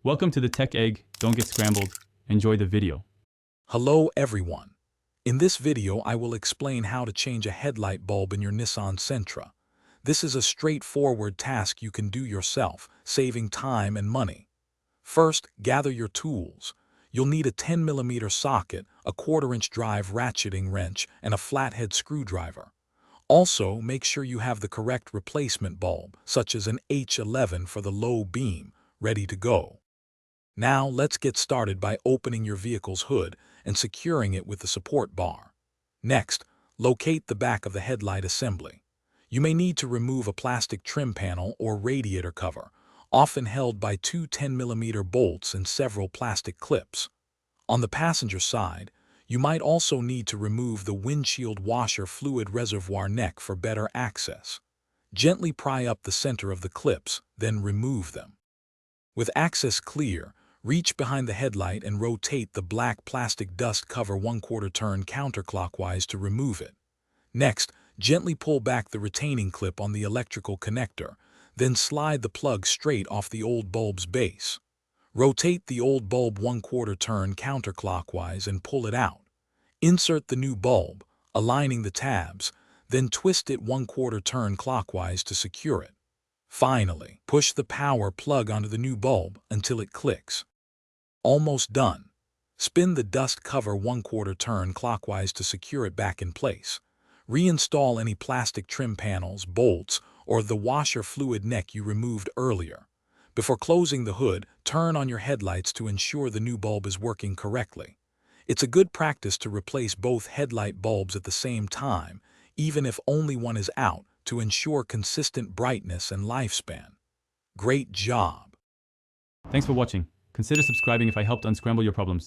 Welcome to the Tech Egg. Don't get scrambled. Enjoy the video. Hello everyone. In this video I will explain how to change a headlight bulb in your Nissan Sentra. This is a straightforward task you can do yourself, saving time and money. First, gather your tools. You'll need a 10mm socket, a 1/4-inch drive ratcheting wrench, and a flathead screwdriver. Also, make sure you have the correct replacement bulb, such as an H11 for the low beam, ready to go. Now let's get started by opening your vehicle's hood and securing it with the support bar. Next, locate the back of the headlight assembly. You may need to remove a plastic trim panel or radiator cover, often held by two 10mm bolts and several plastic clips. On the passenger side, you might also need to remove the windshield washer fluid reservoir neck for better access. Gently pry up the center of the clips, then remove them. With access clear, reach behind the headlight and rotate the black plastic dust cover 1/4 turn counterclockwise to remove it. Next, gently pull back the retaining clip on the electrical connector, then slide the plug straight off the old bulb's base. Rotate the old bulb 1/4 turn counterclockwise and pull it out. Insert the new bulb, aligning the tabs, then twist it 1/4 turn clockwise to secure it. Finally, push the power plug onto the new bulb until it clicks. Almost done. Spin the dust cover 1/4 turn clockwise to secure it back in place. Reinstall any plastic trim panels, bolts, or the washer fluid neck you removed earlier. Before closing the hood, turn on your headlights to ensure the new bulb is working correctly. It's a good practice to replace both headlight bulbs at the same time, even if only one is out, to ensure consistent brightness and lifespan. Great job! Thanks for watching. Consider subscribing if I helped unscramble your problems.